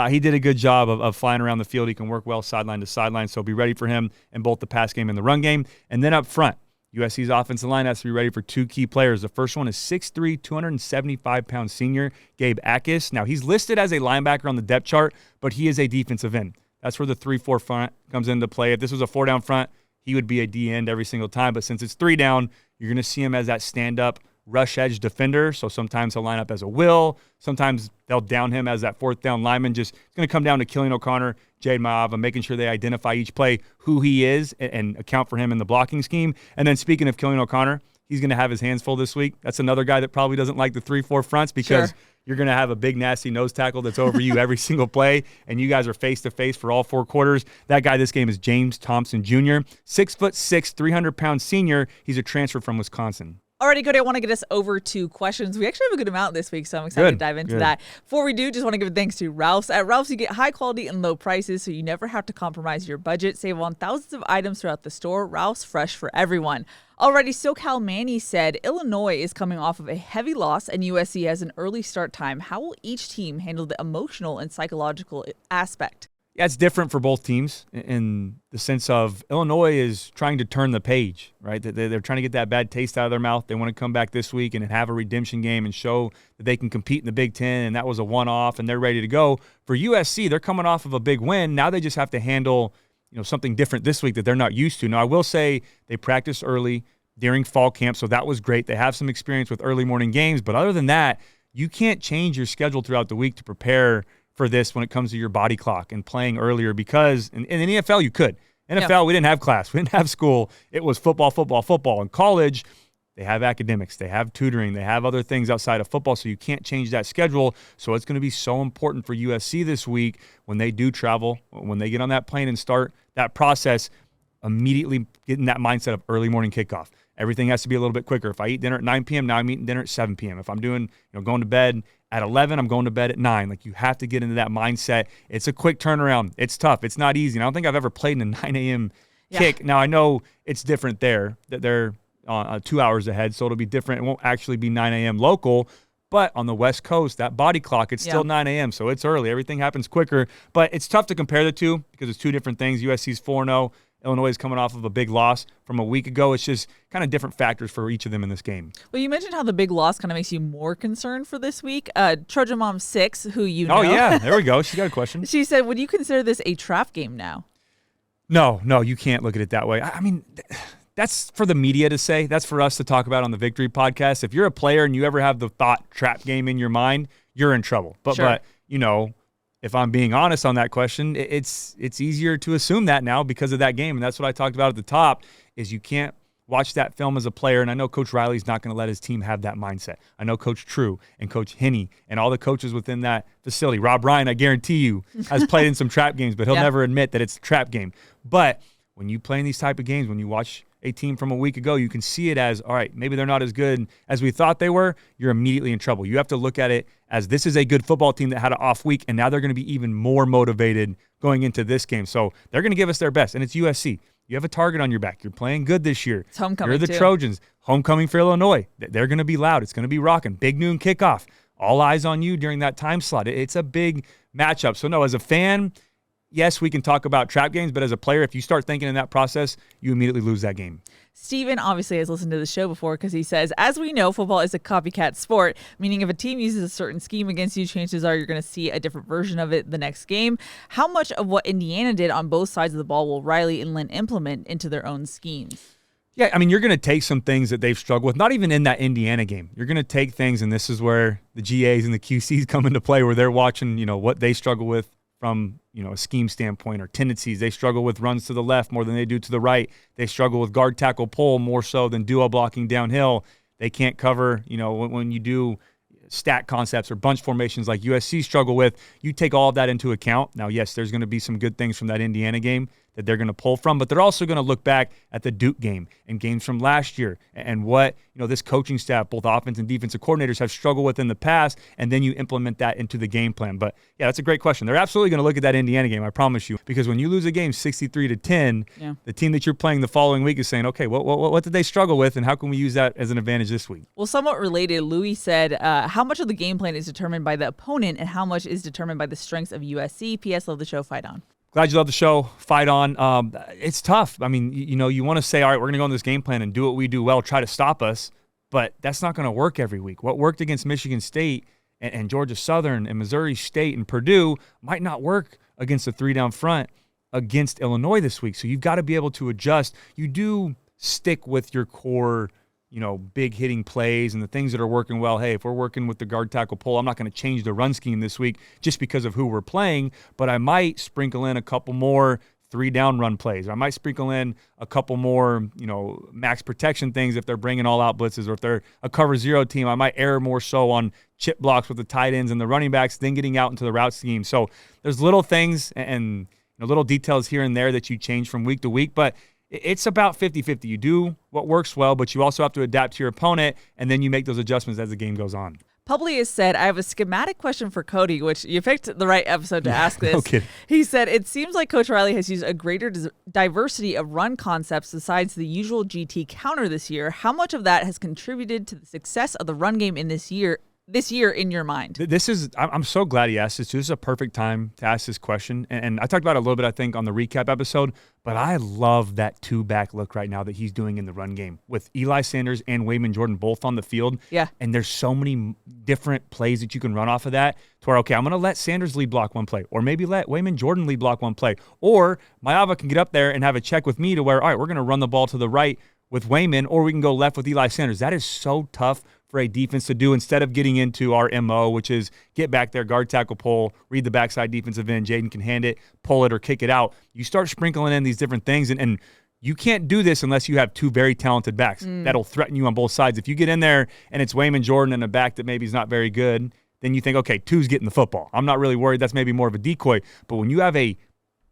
he did a good job of flying around the field. He can work well sideline to sideline, so be ready for him in both the pass game and the run game. And then up front, USC's offensive line has to be ready for 2 key players. The first one is 6'3", 275-pound senior Gabe Akis. Now, he's listed as a linebacker on the depth chart, but he is a defensive end. That's where the 3-4 front comes into play. If this was a 4-down front, he would be a D end every single time. But since it's 3 down, you're going to see him as that stand-up rush edge defender. So sometimes he'll line up as a will. Sometimes they'll down him as that 4th down lineman. It's going to come down to Keely O'Connor, Jade Maava, making sure they identify each play who he is and account for him in the blocking scheme. And then speaking of Keely O'Connor, he's going to have his hands full this week. That's another guy that probably doesn't like the 3-4 fronts because you're going to have a big, nasty nose tackle that's over you every single play, and you guys are face-to-face for all 4 quarters. That guy this game is James Thompson Jr., 6'6", 300-pound senior. He's a transfer from Wisconsin. Alrighty, Cody, I want to get us over to questions. We actually have a good amount this week, so I'm excited to dive into that. Before we do, just want to give thanks to Ralph's. At Ralph's, you get high quality and low prices, so you never have to compromise your budget. Save on thousands of items throughout the store. Ralph's, fresh for everyone. Already, SoCal Manny said, Illinois is coming off of a heavy loss and USC has an early start time. How will each team handle the emotional and psychological aspect? Yeah, it's different for both teams in the sense of Illinois is trying to turn the page, right? They're trying to get that bad taste out of their mouth. They want to come back this week and have a redemption game and show that they can compete in the Big Ten, and that was a one-off, and they're ready to go. For USC, they're coming off of a big win. Now they just have to handle something different this week that they're not used to. Now, I will say they practiced early during fall camp, so that was great. They have some experience with early morning games, but other than that, you can't change your schedule throughout the week to prepare for this when it comes to your body clock and playing earlier because in the NFL you could. NFL, we didn't have class. We didn't have school. It was football, football, football. In college, they have academics. They have tutoring. They have other things outside of football, so you can't change that schedule. So it's going to be so important for USC this week when they do travel, when they get on that plane and start that process, immediately getting that mindset of early morning kickoff. Everything has to be a little bit quicker. If I eat dinner at 9 p.m., now I'm eating dinner at 7 p.m. If I'm doing, going to bed at 11, I'm going to bed at 9. Like, you have to get into that mindset. It's a quick turnaround. It's tough. It's not easy. And I don't think I've ever played in a 9 a.m. kick. Now, I know it's different there, that they're 2 hours ahead, so it'll be different. It won't actually be 9 a.m. local. But on the West Coast, that body clock, it's still 9 a.m., so it's early. Everything happens quicker. But it's tough to compare the two because it's two different things. USC's 4-0. Illinois is coming off of a big loss from a week ago. It's just kind of different factors for each of them in this game. Well, you mentioned how the big loss kind of makes you more concerned for this week. Trojan Mom 6, who you know. Oh, yeah. There we go. She got a question. She said, would you consider this a trap game now? No, you can't look at it that way. I mean, that's for the media to say. That's for us to talk about on the Victory Podcast. If you're a player and you ever have the thought trap game in your mind, you're in trouble. But if I'm being honest on that question, it's easier to assume that now because of that game. And that's what I talked about at the top, is you can't watch that film as a player. And I know Coach Riley's not going to let his team have that mindset. I know Coach True and Coach Henney and all the coaches within that facility. Rob Ryan, I guarantee you, has played in some trap games, but he'll never admit that it's a trap game. But when you play in these type of games, when you watch a team from a week ago, you can see it as, all right, maybe they're not as good as we thought they were. You're immediately in trouble. You have to look at it as this is a good football team that had an off week, and now they're going to be even more motivated going into this game. So they're going to give us their best, and it's USC. You have a target on your back. You're playing good this year. It's homecoming, You're the Trojans. Homecoming for Illinois. They're going to be loud. It's going to be rocking. Big noon kickoff. All eyes on you during that time slot. It's a big matchup. So, no, as a fan, yes, we can talk about trap games, but as a player, if you start thinking in that process, you immediately lose that game. Steven obviously has listened to the show before because he says, as we know, football is a copycat sport, meaning if a team uses a certain scheme against you, chances are you're going to see a different version of it the next game. How much of what Indiana did on both sides of the ball will Riley and Lynn implement into their own schemes? Yeah, I mean, you're going to take some things that they've struggled with, not even in that Indiana game. You're going to take things, and this is where the GAs and the QCs come into play, where they're watching, what they struggle with from, a scheme standpoint or tendencies. They struggle with runs to the left more than they do to the right. They struggle with guard tackle pull more so than duo blocking downhill. They can't cover, when you do stack concepts or bunch formations like USC struggle with. You take all of that into account. Now, yes, there's going to be some good things from that Indiana game that they're going to pull from, but they're also going to look back at the Duke game and games from last year and what this coaching staff, both offense and defensive coordinators, have struggled with in the past, and then you implement that into the game plan. But yeah, that's a great question. They're absolutely going to look at that Indiana game, I promise you, because when you lose a game 63-10, the team that you're playing the following week is saying, okay, what did they struggle with, and how can we use that as an advantage this week? Well, somewhat related, Louis said, how much of the game plan is determined by the opponent and how much is determined by the strengths of USC? P.S. Love the show. Fight on. Glad you love the show. Fight on. It's tough. I mean, you want to say, all right, we're going to go on this game plan and do what we do well, try to stop us, but that's not going to work every week. What worked against Michigan State and Georgia Southern and Missouri State and Purdue might not work against a 3-down front against Illinois this week. So you've got to be able to adjust. You do stick with your core, big hitting plays and the things that are working well. Hey, if we're working with the guard tackle pull, I'm not going to change the run scheme this week just because of who we're playing, but I might sprinkle in a couple more 3-down run plays. Or I might sprinkle in a couple more, max protection things if they're bringing all out blitzes, or if they're a cover 0 team, I might err more so on chip blocks with the tight ends and the running backs, then getting out into the route scheme. So there's little things and little details here and there that you change from week to week, but it's about 50-50. You do what works well, but you also have to adapt to your opponent, and then you make those adjustments as the game goes on. Publius said, I have a schematic question for Cody, which you picked the right episode to ask this. No kidding. He said, it seems like Coach Riley has used a greater diversity of run concepts besides the usual GT counter this year. How much of that has contributed to the success of the run game in this year in your mind? I'm so glad he asked this. This is a perfect time to ask this question. And I talked about it a little bit, I think, on the recap episode, but I love that 2-back look right now that he's doing in the run game with Eli Sanders and Wayman Jordan both on the field. Yeah. And there's so many different plays that you can run off of that to where, okay, I'm going to let Sanders lead block one play, or maybe let Wayman Jordan lead block one play, or Maava can get up there and have a check with me to where, all right, we're going to run the ball to the right with Wayman, or we can go left with Eli Sanders. That is so tough for a defense to do instead of getting into our MO, which is get back there, guard tackle pull, read the backside defensive end. Jaden can hand it, pull it, or kick it out. You start sprinkling in these different things, and you can't do this unless you have two very talented backs that'll threaten you on both sides. If you get in there and it's Wayman Jordan and a back that maybe is not very good, then you think, okay, two's getting the football. I'm not really worried. That's maybe more of a decoy. But when you have a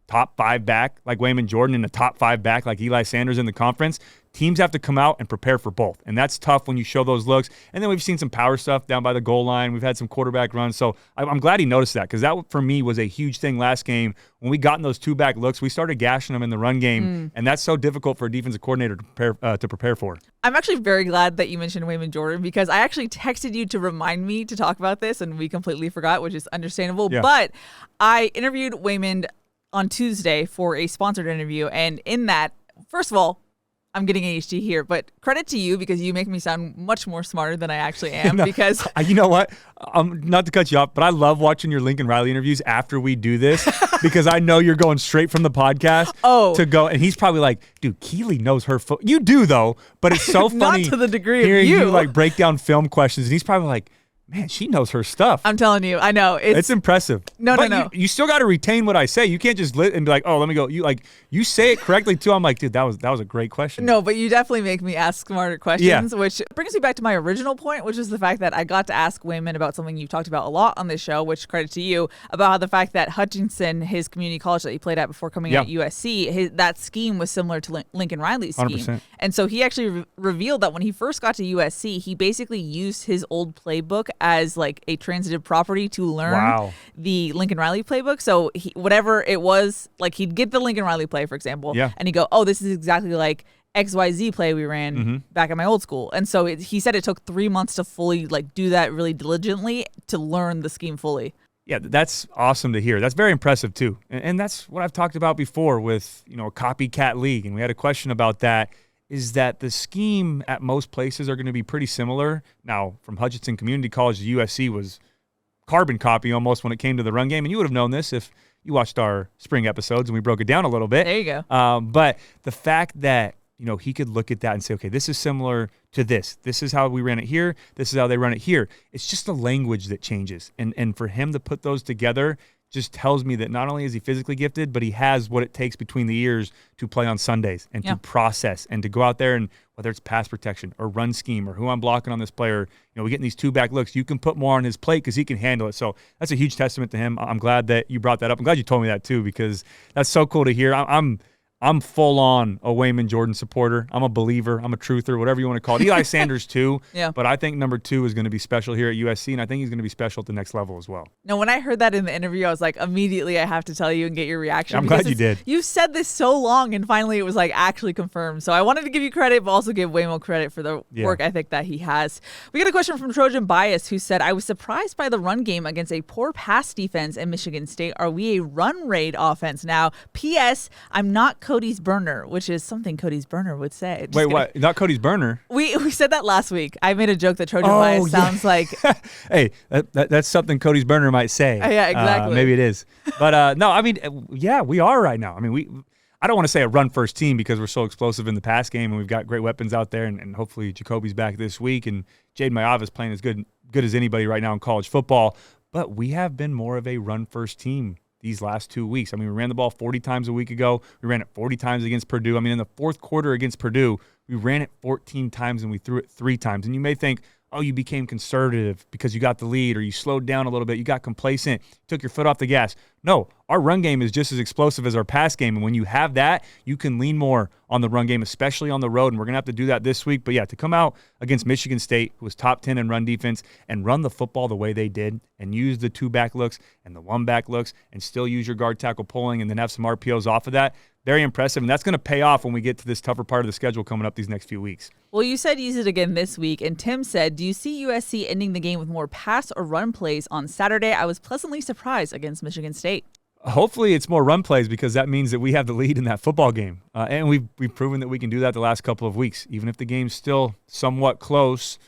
top 5 back like Wayman Jordan and a top 5 back like Eli Sanders in the conference, teams have to come out and prepare for both. And that's tough when you show those looks. And then we've seen some power stuff down by the goal line. We've had some quarterback runs. So I'm glad he noticed that, because that, for me, was a huge thing last game. When we got in those 2-back looks, we started gashing them in the run game. And that's so difficult for a defensive coordinator to prepare for. I'm actually very glad that you mentioned Wayman Jordan, because I actually texted you to remind me to talk about this, and we completely forgot, which is understandable. Yeah. But I interviewed Wayman on Tuesday for a sponsored interview, and in that, first of all, I'm getting ADHD here, but credit to you, because you make me sound much more smarter than I actually am. No, because you know what? Not to cut you off, but I love watching your Lincoln Riley interviews after we do this, because I know you're going straight from the podcast to go, and he's probably like, dude, Keely knows her foot. You do, though, but it's so funny not to the degree hearing of you like break down film questions, and he's probably like, man, she knows her stuff. I'm telling you, I know. It's impressive. No. You still got to retain what I say. You can't just and be like, oh, let me go. You say it correctly too. I'm like, dude, that was a great question. No, but you definitely make me ask smarter questions, which brings me back to my original point, which is the fact that I got to ask Wayman about something you've talked about a lot on this show, which credit to you, about how the fact that Hutchinson, his community college that he played at before coming at USC, that scheme was similar to Lincoln Riley's scheme. 100%. And so he actually revealed that when he first got to USC, he basically used his old playbook as like a transitive property to learn the Lincoln Riley playbook. So whatever it was, like he'd get the Lincoln Riley play, for example, and he'd go, oh, this is exactly like XYZ play we ran back at my old school. And so he said it took 3 months to fully like do that really diligently to learn the scheme fully. Yeah, that's awesome to hear. That's very impressive too. And that's what I've talked about before with, a copycat league. And we had a question about that, is that the scheme at most places are going to be pretty similar. Now, from Hutchinson Community College to USC was carbon copy almost when it came to the run game. And you would have known this if you watched our spring episodes and we broke it down a little bit. There you go. But the fact that, he could look at that and say, okay, this is similar to this. This is how we ran it here. This is how they run it here. It's just the language that changes. And for him to put those together just tells me that not only is he physically gifted, but he has what it takes between the ears to play on Sundays and to process and to go out there and whether it's pass protection or run scheme or who I'm blocking on this player, we get in these 2-back looks. You can put more on his plate because he can handle it. So that's a huge testament to him. I'm glad that you brought that up. I'm glad you told me that too, because that's so cool to hear. I'm I'm full on a Wayman Jordan supporter. I'm a believer. I'm a truther, whatever you want to call it. Eli Sanders too. Yeah. But I think number 2 is going to be special here at USC, and I think he's going to be special at the next level as well. No, when I heard that in the interview, I was like, immediately I have to tell you and get your reaction. I'm glad you did. You've said this so long, and finally it was like actually confirmed. So I wanted to give you credit, but also give Waymo credit for the work ethic that he has. We got a question from Trojan Bias, who said, I was surprised by the run game against a poor pass defense in Michigan State. Are we a run rate offense now? P.S. I'm not Cody's burner, which is something Cody's burner would say. Just Wait, kidding. what? Not Cody's burner? We said that last week. I made a joke that Trojan Bias sounds like. Hey, that's something Cody's burner might say. Yeah, exactly. Maybe it is. But no, I mean, yeah, we are right now. I mean, I don't want to say a run-first team because we're so explosive in the pass game and we've got great weapons out there, and hopefully Jacoby's back this week and Jaden Mayava's playing as good as anybody right now in college football. But we have been more of a run-first team these last 2 weeks. I mean, we ran the ball 40 times a week ago. We ran it 40 times against Purdue. I mean, in the fourth quarter against Purdue, we ran it 14 times and we threw it 3 times. And you may think, oh, you became conservative because you got the lead, or you slowed down a little bit, you got complacent, took your foot off the gas. No, our run game is just as explosive as our pass game, and when you have that, you can lean more on the run game, especially on the road, and we're going to have to do that this week. But yeah, to come out against Michigan State, who was top 10 in run defense, and run the football the way they did, and use the 2-back looks and the 1-back looks, and still use your guard tackle pulling, and then have some RPOs off of that, very impressive, and that's going to pay off when we get to this tougher part of the schedule coming up these next few weeks. Well, you said use it again this week, and Tim said, do you see USC ending the game with more pass or run plays on Saturday? I was pleasantly surprised against Michigan State. Hopefully it's more run plays because that means that we have the lead in that football game. And we've proven that we can do that the last couple of weeks. Even if the game's still somewhat close,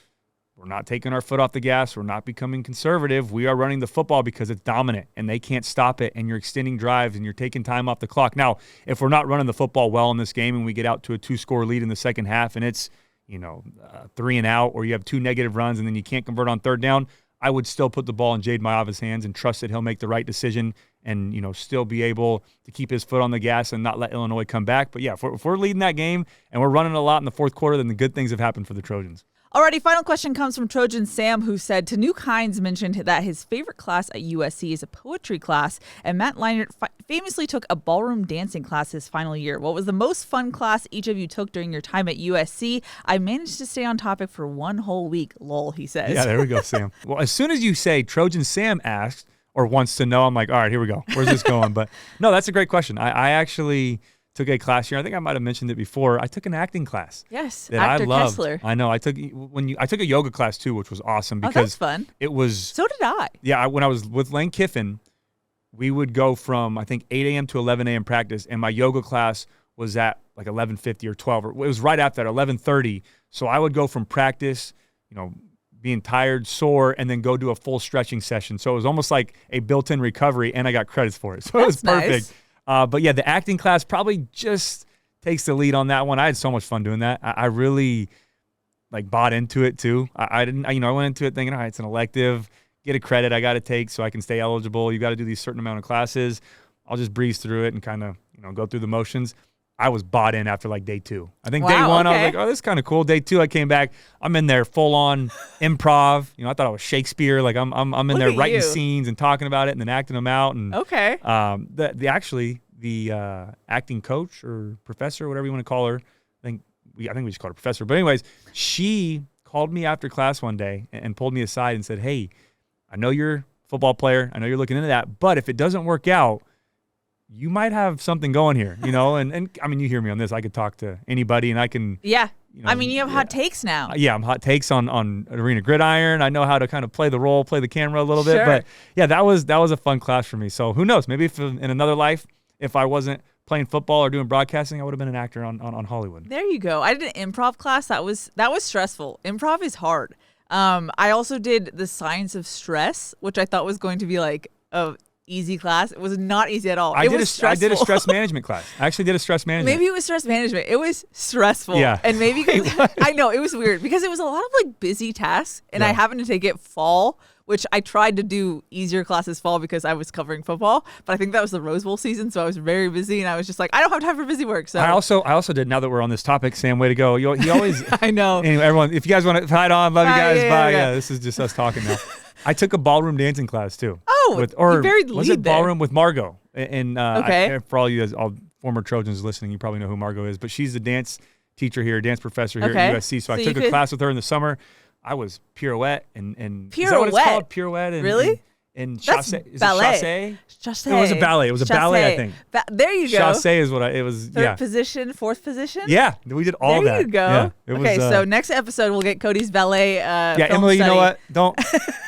we're not taking our foot off the gas. We're not becoming conservative. We are running the football because it's dominant and they can't stop it, and you're extending drives and you're taking time off the clock. Now, if we're not running the football well in this game and we get out to a 2-score lead in the second half and it's 3 and out, or you have 2 negative runs and then you can't convert on third down, I would still put the ball in Jade Mayava's hands and trust that he'll make the right decision and, still be able to keep his foot on the gas and not let Illinois come back. But, yeah, if we're leading that game and we're running a lot in the fourth quarter, then the good things have happened for the Trojans. Alrighty, final question comes from Trojan Sam, who said, Tanook Hines mentioned that his favorite class at USC is a poetry class, and Matt Leinart famously took a ballroom dancing class his final year. What was the most fun class each of you took during your time at USC? I managed to stay on topic for 1 whole week, lol, he says. Yeah, there we go, Sam. Well, as soon as you say Trojan Sam asked or wants to know, I'm like, all right, here we go. Where's this going? But, no, that's a great question. I actually took a class here. I think I might have mentioned it before. I took an acting class. Yes, that actor I loved. Kessler. I know. I took a yoga class too, which was awesome because that's fun. It was. So did I. Yeah, when I was with Lane Kiffin, we would go from I think 8 a.m. to 11 a.m. practice, and my yoga class was at like 11:50 or 12, or it was right after that, 11:30. So I would go from practice, being tired, sore, and then go do a full stretching session. So it was almost like a built-in recovery, and I got credits for it. So it was perfect. Nice. But yeah, the acting class probably just takes the lead on that one. I had so much fun doing that. I really bought into it too. I went into it thinking, all right, it's an elective, get a credit I got to take so I can stay eligible. You got to do these certain amount of classes. I'll just breeze through it and kind of, go through the motions. I was bought in after day 2. I think day 1, I was like, oh, this is kind of cool. Day 2, I came back. I'm in there full on improv. I thought I was Shakespeare. I'm in there writing scenes and talking about it and then acting them out. And okay. The acting coach or professor, whatever you want to call her, I think we just called her professor. But anyways, she called me after class one day and pulled me aside and said, hey, I know you're a football player. I know you're looking into that. But if it doesn't work out, you might have something going here, and I mean, you hear me on this. I could talk to anybody and I can. Yeah. I mean, you have hot takes now. Yeah, I'm hot takes on Arena Gridiron. I know how to kind of play the role, play the camera a little bit. But yeah, that was a fun class for me. So who knows? Maybe if in another life, if I wasn't playing football or doing broadcasting, I would have been an actor on Hollywood. There you go. I did an improv class. That was stressful. Improv is hard. I also did the science of stress, which I thought was going to be a easy class. It was not easy at all. I did a stress management class. I actually did a stress management. Maybe it was stress management. It was stressful. Yeah. And maybe I know it was weird because it was a lot of busy tasks, and I happened to take it fall, which I tried to do easier classes fall because I was covering football, but I think that was the Rose Bowl season, so I was very busy, and I was just like, I don't have time for busy work. So I also did. Now that we're on this topic, Sam, way to go. He always. I know. Anyway, everyone, if you guys want to fight on, love you guys. Bye. Yeah, this is just us talking now. I took a ballroom dancing class too. Oh, you buried the was lead it ballroom with Margot? And okay. for all you guys, all former Trojans listening, you probably know who Margot is, but she's the dance teacher here, dance professor here Okay. at USC. So I took a class with her in the summer. I was pirouette and pirouette. Is that what it's called? Pirouette and really? And That's chasse. Is ballet. it chasse? Chasse. It was a ballet. It was a ballet, I think. There you go. Chasse is what it was. Third position, fourth position. Yeah, we did all that. There you go. Yeah, okay, so next episode we'll get Cody's ballet. Yeah, film Emily, study. you know what? Don't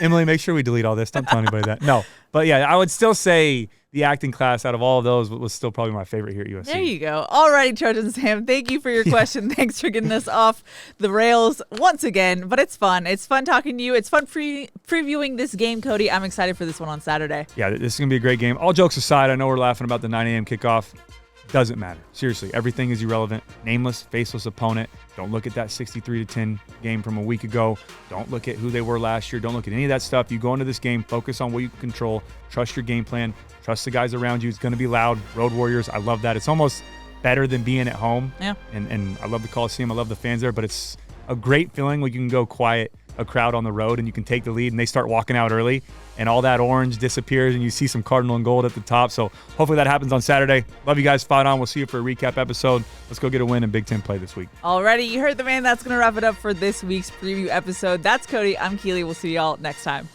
Emily, make sure we delete all this. Don't tell anybody that. No, but yeah, I would still say the acting class out of all of those was still probably my favorite here at USC. There you go. Alrighty, Trojan Sam. Thank you for your question. Thanks for getting us off the rails once again. But it's fun. It's fun talking to you. It's fun previewing this game, Cody. I'm excited for this one on Saturday. Yeah, this is gonna be a great game. All jokes aside, I know we're laughing about the 9 a.m. kickoff. Doesn't matter. Seriously, everything is irrelevant. Nameless, faceless opponent. Don't look at that 63-10 game from a week ago. Don't look at who they were last year. Don't look at any of that stuff. You go into this game, focus on what you can control. Trust your game plan. Trust the guys around you. It's going to be loud. Road Warriors. I love that. It's almost better than being at home. Yeah. And I love the Coliseum. I love the fans there. But it's a great feeling when you can go quiet a crowd on the road and you can take the lead and they start walking out early and all that orange disappears and you see some cardinal and gold at the top. So hopefully that happens on Saturday. Love you guys. Fight on. We'll see you for a recap episode. Let's go get a win in Big Ten play this week. Alrighty, you heard the man. That's going to wrap it up for this week's preview episode. That's Cody. I'm Keely. We'll see y'all next time.